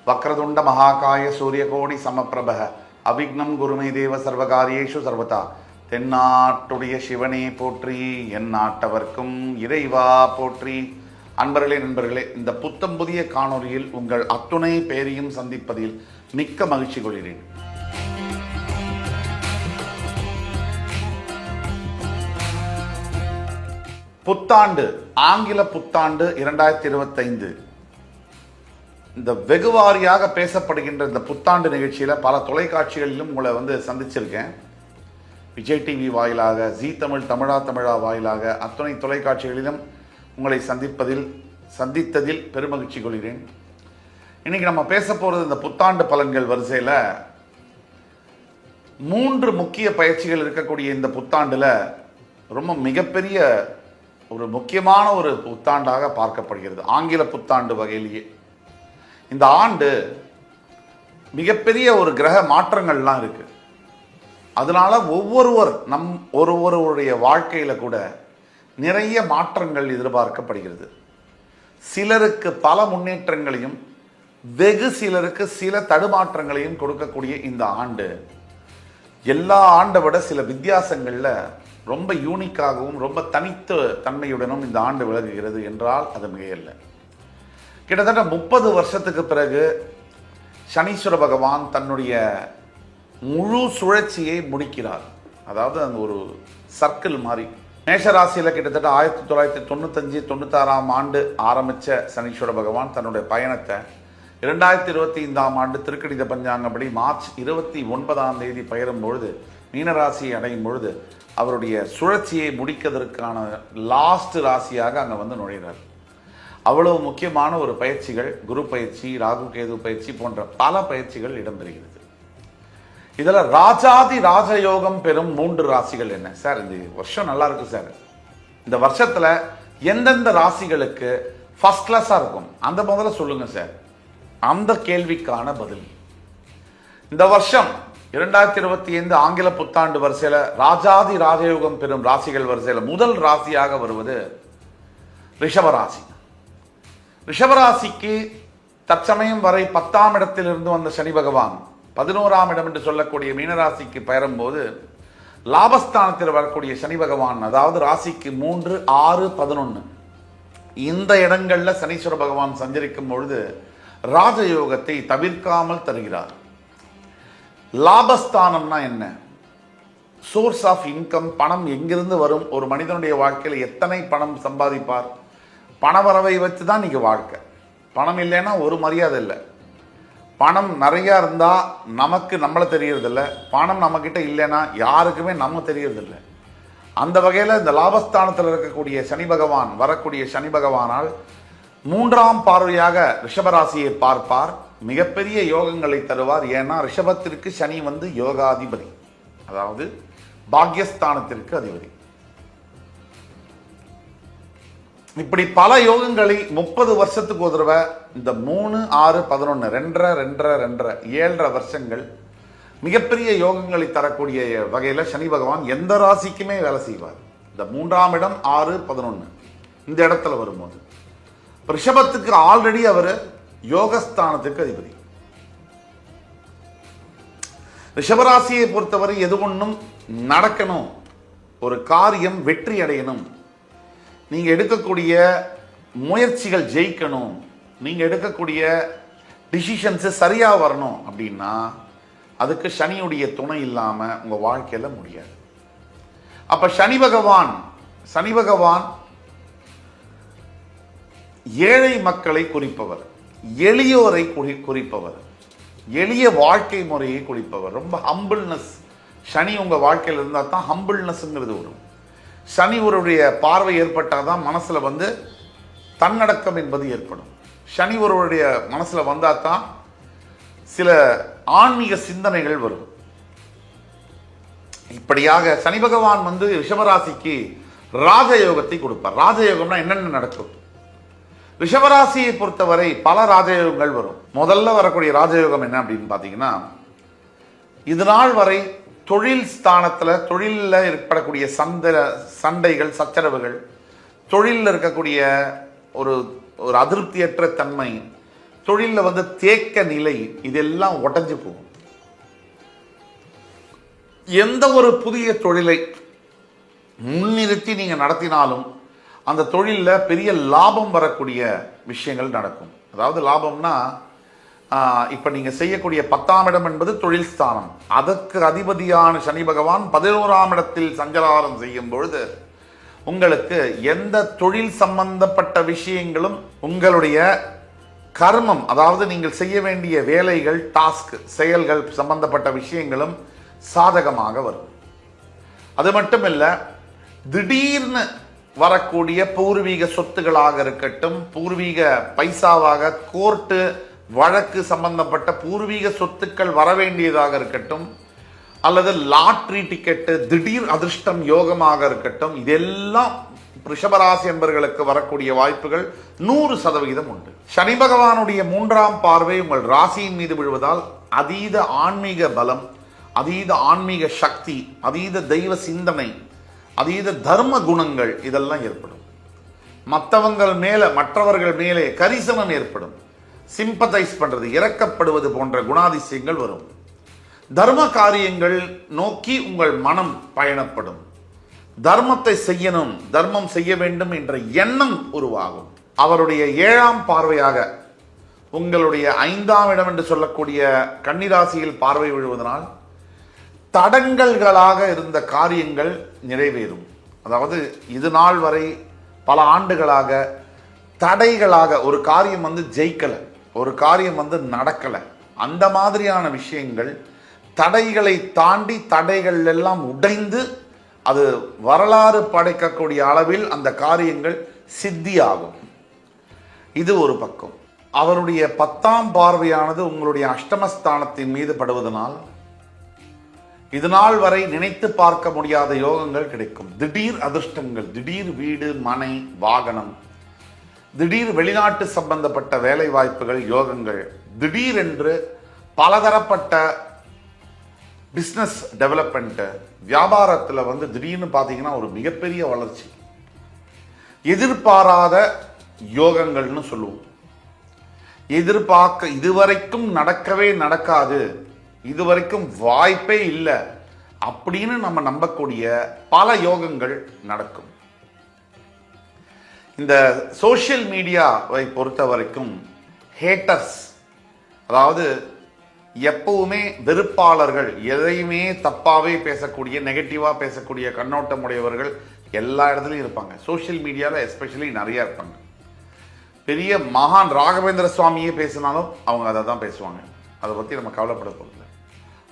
வக்ரதுண்ட மகாகாய சூரியகோடி சமப்பிரப அவிக்னம் குருமை தேவ சர்வகாரியேஷு சர்வதா. தென்னாட்டுடைய சிவனே போற்றி, என் நாட்டவர்க்கும் இறைவா போற்றி. அன்பர்களே, நண்பர்களே, இந்த புத்தம் புதிய காணொலியில் உங்கள் அத்துணை பேரையும் சந்திப்பதில் மிக்க மகிழ்ச்சி கொள்கிறேன். புத்தாண்டு, ஆங்கில புத்தாண்டு 2025. இந்த வெகுவாரியாக பேசப்படுகின்ற இந்த புத்தாண்டு நிகழ்ச்சியில் பல தொலைக்காட்சிகளிலும் உங்களை சந்திச்சிருக்கேன். விஜய் டிவி வாயிலாக, ஜி தமிழ், தமிழா வாயிலாக அத்துணை தொலைக்காட்சிகளிலும் உங்களை சந்தித்ததில் பெருமகிழ்ச்சி கொள்கிறேன். இன்னைக்கு நம்ம பேச போகிறது இந்த புத்தாண்டு பலன்கள் வரிசையில் 3 முக்கிய பயிற்சிகள் இருக்கக்கூடிய இந்த புத்தாண்டில் ரொம்ப மிகப்பெரிய ஒரு முக்கியமான ஒரு புத்தாண்டாக பார்க்கப்படுகிறது. ஆங்கில புத்தாண்டு வகையிலேயே இந்த ஆண்டு மிகப்பெரிய ஒரு கிரக மாற்றங்கள்லாம் இருக்கு. அதனால ஒருவருடைய வாழ்க்கையில கூட நிறைய மாற்றங்கள் எதிர்பார்க்கப்படுகிறது. சிலருக்கு பல முன்னேற்றங்களையும், வெகு சிலருக்கு சில தடுமாற்றங்களையும் கொடுக்கக்கூடிய இந்த ஆண்டு எல்லா ஆண்டை விட சில வித்தியாசங்கள்ல ரொம்ப யூனிக்காகவும் ரொம்ப தனித்த தன்மையுடனும் இந்த ஆண்டு விலகுகிறது என்றால் அது மிகையல்ல. கிட்டத்தட்ட 30 வருஷத்துக்கு பிறகு சனீஸ்வர பகவான் தன்னுடைய முழு சுழற்சியை முடிக்கிறார். அதாவது அந்த ஒரு சர்க்கிள் மாதிரி. மேஷராசியில் கிட்டத்தட்ட 1995-96 ஆண்டு ஆரம்பித்த சனீஸ்வர பகவான் தன்னுடைய பயணத்தை 2025 ஆண்டு திருக்கணித பஞ்சாங்கப்படி மார்ச் 29 பயிரும் பொழுது, மீனராசியை அடையும் பொழுது அவருடைய சுழற்சியை முடிக்கிறதுக்கான லாஸ்ட் ராசியாக அங்கே நுழைகிறார். அவ்வளவு முக்கியமான ஒரு பயிற்சிகள், குரு பயிற்சி, ராகு கேது பயிற்சி போன்ற பல பயிற்சிகள் இடம்பெறுகிறது. இதில் ராஜாதி ராஜயோகம் பெறும் 3 ராசிகள் என்ன சார்? இந்த வருஷம் நல்லா இருக்கு சார், இந்த வருஷத்துல எந்தெந்த ராசிகளுக்கு ஃபர்ஸ்ட் கிளாஸா இருக்கும் அந்த முதல்ல சொல்லுங்க சார். அந்த கேள்விக்கான பதில் இந்த வருஷம் 2025 ஆங்கில புத்தாண்டு வரிசையில ராஜாதி ராஜயோகம் பெறும் ராசிகள் வரிசையில முதல் ராசியாக வருவது ரிஷபராசி. ரிஷபராசிக்கு தற்சமயம் வரை 10ஆம் இடத்திலிருந்து வந்த சனி பகவான் 11ஆம் இடம் என்று சொல்லக்கூடிய மீனராசிக்கு பெயரும் போது லாபஸ்தானத்தில் வரக்கூடிய சனி பகவான், அதாவது ராசிக்கு 3, 6, 11 இந்த இடங்கள்ல சனீஸ்வர பகவான் சஞ்சரிக்கும் பொழுது ராஜயோகத்தை தவிர்க்காமல் தருகிறார். லாபஸ்தானம்னா என்ன? சோர்ஸ் ஆஃப் இன்கம், பணம் எங்கிருந்து வரும், ஒரு மனிதனுடைய வாழ்க்கையில் எத்தனை பணம் சம்பாதிப்பார், பணவரவை வச்சு தான் இன்னைக்கு வாழ்க்கை. பணம் இல்லைன்னா ஒரு மரியாதை இல்லை. பணம் நிறையா இருந்தால் நமக்கு நம்மளை தெரியறதில்ல, பணம் நம்மக்கிட்ட இல்லைன்னா யாருக்குமே நம்ம தெரியறதில்லை. அந்த வகையில் இந்த லாபஸ்தானத்தில் இருக்கக்கூடிய சனி பகவான், வரக்கூடிய சனி பகவானால் 3ஆம் பார்வையாக ரிஷபராசியை பார்ப்பார். மிகப்பெரிய யோகங்களை தருவார். ஏன்னா ரிஷபத்திற்கு சனி யோகாதிபதி, அதாவது பாக்யஸ்தானத்திற்கு அதிபதி. இப்படி பல யோகங்களை 30 வருஷத்துக்கு ஒரு தடவை இந்த 3, 6, 11 7 வருஷங்கள் மிகப்பெரிய யோகங்களை தரக்கூடிய வகையில் சனி பகவான் எந்த ராசிக்குமே வேலை செய்வார். இந்த 3ஆம் இடம் 6, 11 இந்த இடத்துல வரும்போது ரிஷபத்துக்கு ஆல்ரெடி அவர் யோகஸ்தானத்துக்கு அதிபதி. ரிஷபராசியை பொறுத்தவரை எது ஒன்றும் நடக்கணும், ஒரு காரியம் வெற்றி அடையணும், நீங்க எடுக்கக்கூடிய முயற்சிகள் ஜெயிக்கணும், நீங்க எடுக்கக்கூடிய டிசிஷன்ஸ் சரியா வரணும் அப்படின்னா அதுக்கு சனியுடைய துணை இல்லாம உங்க வாழ்க்கையில முடியாது. அப்ப சனி பகவான் ஏழை மக்களை குறிப்பவர், எளியோரை குறிப்பவர், எளிய வாழ்க்கை முறையை குறிப்பவர். ரொம்ப ஹம்பிள்னஸ் சனி உங்க வாழ்க்கையில் இருந்தால் தான் ஹம்பிள்னஸ்ங்கிறது வரும். சனி ஒருவருடைய பார்வை ஏற்பட்டால் தான் மனசுல தன்னடக்கம் என்பது ஏற்படும். சனி ஒருவருடைய மனசுல வந்தால் தான் சில ஆன்மீக சிந்தனைகள் வரும். இப்படியாக சனி பகவான் ரிஷபராசிக்கு ராஜயோகத்தை கொடுப்பார். ராஜயோகம்னா என்னென்ன நடக்கும்? ரிஷபராசியை பொறுத்தவரை பல ராஜயோகங்கள் வரும். முதல்ல வரக்கூடிய ராஜயோகம் என்ன அப்படின்னு பார்த்தீங்கன்னா, இது நாள் வரை தொழில் ஸ்தானத்தில், தொழிலில் ஏற்படக்கூடிய சண்டைகள், சச்சரவுகள், தொழிலில் இருக்கக்கூடிய ஒரு அதிருப்தியற்ற தன்மை, தொழிலில் வந்து தேக்க நிலை, இதெல்லாம் உடஞ்சு போகும். எந்த ஒரு புதிய தொழிலை முன்னிறுத்தி நீங்கள் நடத்தினாலும் அந்த தொழிலில் பெரிய லாபம் வரக்கூடிய விஷயங்கள் நடக்கும். அதாவது லாபம்னா, இப்போ நீங்கள் செய்யக்கூடிய 10ஆம் இடம் என்பது தொழில் ஸ்தானம். அதற்கு அதிபதியான சனி பகவான் 11ஆம் இடத்தில் சஞ்சாரம் செய்யும் பொழுது உங்களுக்கு எந்த தொழில் சம்பந்தப்பட்ட விஷயங்களும், உங்களுடைய கர்மம், அதாவது நீங்கள் செய்ய வேண்டிய வேலைகள், டாஸ்க், செயல்கள் சம்பந்தப்பட்ட விஷயங்களும் சாதகமாக வரும். அது மட்டும் இல்லை, திடீர்னு வரக்கூடிய பூர்வீக சொத்துகளாக இருக்கட்டும், பூர்வீக பைசாவாக கோர்ட்டு வழக்கு சம்பந்தப்பட்ட பூர்வீக சொத்துக்கள் வரவேண்டியதாக இருக்கட்டும், அல்லது லாட்ரி டிக்கெட்டு, திடீர் அதிர்ஷ்டம் யோகமாக இருக்கட்டும், இதெல்லாம் ரிஷபராசி என்பவர்களுக்கு வரக்கூடிய வாய்ப்புகள் 100% உண்டு. சனி பகவானுடைய 3ஆம் பார்வை உங்கள் ராசியின் மீது விழுவதால் அதீத ஆன்மீக பலம், அதீத ஆன்மீக சக்தி, அதீத தெய்வ சிந்தனை, அதீத தர்ம குணங்கள் இதெல்லாம் ஏற்படும். மற்றவர்கள் மேலே கரிசனம் ஏற்படும். சிம்பத்தைஸ் பண்றது, இரக்கப்படுவது போன்ற குணாதிசயங்கள் வரும். தர்ம காரியங்கள் நோக்கி உங்கள் மனம் பயணப்படும். தர்மத்தை செய்யணும், தர்மம் செய்ய வேண்டும் என்ற எண்ணம் உருவாகும். அவருடைய 7ஆம் பார்வையாக உங்களுடைய 5ஆம் இடம் என்று சொல்லக்கூடிய கன்னிராசியில் பார்வை விழுவதனால் தடங்கல்களாக இருந்த காரியங்கள் நிறைவேறும். அதாவது இது நாள் வரை பல ஆண்டுகளாக தடைகளாக ஒரு காரியம் வந்து ஜெயிக்கலை, ஒரு காரியம் வந்து நடக்கலை, அந்த மாதிரியான விஷயங்கள், தடைகளை தாண்டி தடைகள் எல்லாம் உடைந்து அது வரலாறு படைக்கக்கூடிய அளவில் அந்த காரியங்கள் சித்தியாகும். இது ஒரு பக்கம். அவருடைய 10ஆம் பார்வையானது உங்களுடைய அஷ்டமஸ்தானத்தின் மீது படுவதனால் இது நாள் வரை நினைத்து பார்க்க முடியாத யோகங்கள் கிடைக்கும். திடீர் அதிர்ஷ்டங்கள், திடீர் வீடு, மனை, வாகனம், திடீர் வெளிநாட்டு சம்பந்தப்பட்ட வேலை வாய்ப்புகள், யோகங்கள், திடீரென்று பலதரப்பட்ட பிஸ்னஸ் டெவலப்மெண்ட்டு, வியாபாரத்தில் வந்து திடீர்னு பார்த்தீங்கன்னா ஒரு மிகப்பெரிய வளர்ச்சி, எதிர்பாராத யோகங்கள்னு சொல்லுவோம். இதுவரைக்கும் நடக்கவே நடக்காது, இதுவரைக்கும் வாய்ப்பே இல்லை அப்படின்னு நம்ம நம்பக்கூடிய பல யோகங்கள் நடக்கும். இந்த சோஷியல் மீடியாவை பொறுத்த வரைக்கும் ஹேட்டர்ஸ், அதாவது எப்பவுமே வெறுப்பாளர்கள், எதையுமே தப்பாகவே பேசக்கூடிய, நெகட்டிவாக பேசக்கூடிய கண்ணோட்டம் உடையவர்கள் எல்லா இடத்துலையும் இருப்பாங்க. சோஷியல் மீடியாவில் எஸ்பெஷலி நிறையா இருப்பாங்க. பெரிய மகான் ராகவேந்திர சுவாமியே பேசினாலும் அவங்க அதை தான் பேசுவாங்க. அதை பற்றி நம்ம கவலைப்பட போகிறதில்லை.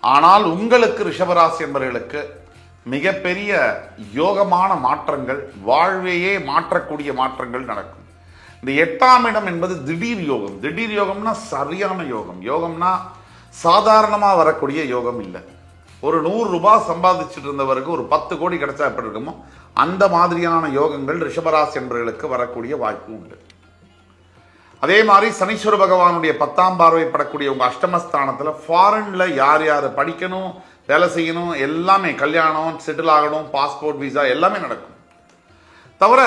ஆனால் உங்களுக்கு ரிஷபராசி என்பவர்களுக்கு மிகப்பெரிய யோகமான மாற்றங்கள், வாழ்வையே மாற்றக்கூடிய மாற்றங்கள் நடக்கும். இந்த 8ஆம் இடம் என்பது திடீர் யோகம். திடீர் யோகம்னா சரியான யோகம். யோகம்னா சாதாரணமாக வரக்கூடிய யோகம் இல்லை. ஒரு 100 ரூபாய் சம்பாதிச்சுட்டு இருந்தவருக்கு ஒரு 10 கோடி கிடைச்சா எப்படி இருக்குமோ அந்த மாதிரியான யோகங்கள் ரிஷபராசி என்பவர்களுக்கு வரக்கூடிய வாய்ப்பு உண்டு. அதே மாதிரி சனீஸ்வர பகவானுடைய 10ஆம் பார்வை படக்கூடிய உங்கள் அஷ்டமஸ்தானத்தில் ஃபாரின்ல யார் யார் படிக்கணும், வேலை செய்யணும், எல்லாமே, கல்யாணம், செட்டில் ஆகணும், பாஸ்போர்ட், விசா எல்லாமே நடக்கும். தவிர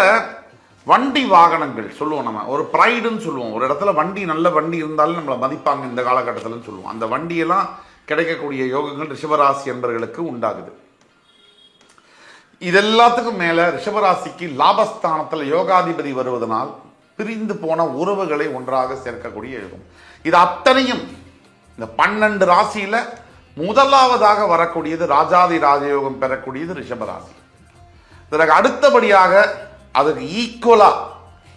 வண்டி வாகனங்கள் சொல்லுவோம், நம்ம ஒரு ப்ரைடுன்னு சொல்லுவோம். ஒரு இடத்துல வண்டி, நல்ல வண்டி இருந்தாலும் நம்மளை மதிப்பாங்க இந்த காலகட்டத்தில்னு சொல்லுவோம். அந்த வண்டியெல்லாம் கிடைக்கக்கூடிய யோகங்கள் ரிஷபராசி என்பவர்களுக்கு உண்டாகுது. இதெல்லாத்துக்கும் மேலே ரிஷபராசிக்கு லாபஸ்தானத்தில் யோகாதிபதி வருவதனால் பிரிந்து போன உறவுகளை ஒன்றாக சேர்க்கக்கூடிய யோகம். இது அத்தனையும் இந்த 12 ராசியில முதலாவதாக வரக்கூடியது ராஜாதி ராஜயோகம் பெறக்கூடியது ரிஷபராசி. இதற்கு அடுத்தபடியாக அதுக்கு ஈக்குவலா,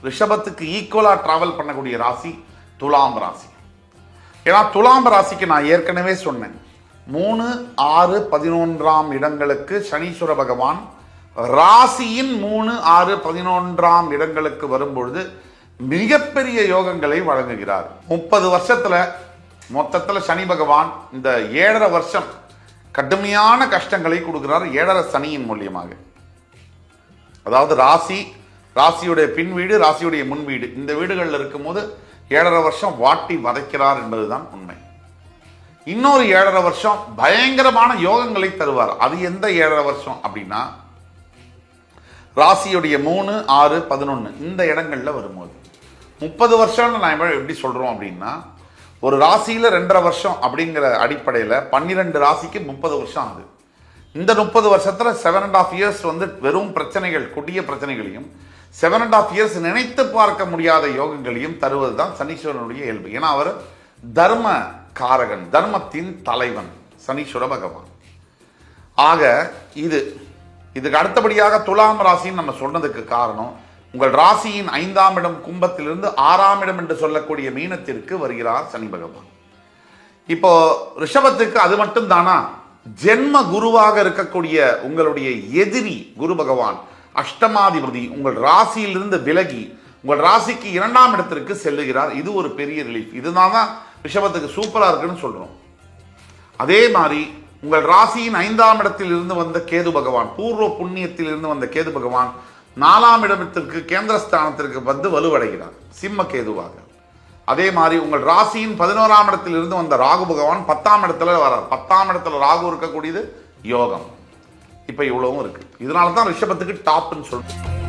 ரிஷபத்துக்கு ஈக்குவலா டிராவல் பண்ணக்கூடிய ராசி துலாம் ராசி. ஏன்னா துலாம் ராசிக்கு நான் ஏற்கனவே சொன்னேன், 3, 6, 11ஆம் இடங்களுக்கு சனீஸ்வர பகவான் ராசியின் 3, 6, 11ஆம் இடங்களுக்கு வரும்பொழுது மிகப்பெரிய யோகங்களை வழங்குகிறார். 30 வருஷத்துல மொத்தத்தில் சனி பகவான் இந்த 7.5 வருஷம் கடுமையான கஷ்டங்களை கொடுக்கிறார் 7.5 சனியின் மூலியமாக. அதாவது ராசியுடைய பின் வீடு, ராசியுடைய முன் வீடு, இந்த வீடுகளில் இருக்கும்போது 7.5 வருஷம் வாட்டி வதைக்கிறார் என்பதுதான் உண்மை. இன்னொரு 7.5 வருஷம் பயங்கரமான யோகங்களை தருவார். அது எந்த 7.5 வருஷம் அப்படின்னா ராசியுடைய 3, 6, 11 இந்த இடங்கள்ல வரும்போது 30 வருஷம்னு நான் எப்படி சொல்றோம் அப்படின்னா, ஒரு ராசியில 2.5 வருஷம் அப்படிங்கிற அடிப்படையில் 12 ராசிக்கு 30 வருஷம் ஆகுது. இந்த 30 வருஷத்துல 7.5 இயர்ஸ் வந்து வெறும் பிரச்சனைகள், கொடிய பிரச்சனைகளையும் 7.5 இயர்ஸ் நினைத்து பார்க்க முடியாத யோகங்களையும் தருவதுதான் சனீஸ்வரனுடைய இயல்பு. ஏன்னா அவர் தர்ம காரகன், தர்மத்தின் தலைவன் சனீஸ்வர பகவான். ஆக இதுக்கு அடுத்தபடியாக துலாம் ராசின்னு நம்ம சொன்னதுக்கு காரணம், உங்கள் ராசியின் 5ஆம் இடம் கும்பத்திலிருந்து 6ஆம் இடம் என்று சொல்லக்கூடிய மீனத்திற்கு வருகிறார் சனி பகவான். இப்போ ரிஷபத்துக்கு அது மட்டும் தானா? ஜென்ம குருவாக இருக்கக்கூடிய உங்களுடைய எதிரி குரு பகவான் அஷ்டமாதிபதி உங்கள் ராசியிலிருந்து விலகி உங்கள் ராசிக்கு 2ஆம் இடத்திற்கு செல்லுகிறார். இது ஒரு பெரிய ரிலீஃப். இதுதான் தான் ரிஷபத்துக்கு சூப்பரா இருக்குன்னு சொல்றோம். அதே மாதிரி உங்கள் ராசியின் 5ஆம் இடத்தில் இருந்து வந்த கேது பகவான், பூர்வ புண்ணியத்தில் இருந்து வந்த கேது பகவான் 4ஆம் இடத்திற்கு கேந்திரஸ்தானத்திற்கு வந்து வலுவடைகிறார் சிம்ம கேதுவாக. அதே மாதிரி உங்கள் ராசியின் 11ஆம் இடத்தில் இருந்து வந்த ராகு பகவான் 10ஆம் இடத்துல வரார். 10ஆம் இடத்துல ராகு இருக்கக்கூடியது யோகம். இப்ப இவ்வளவும் இருக்கு. இதனால தான் ரிஷபத்துக்கு டாப்னு சொல்றோம்.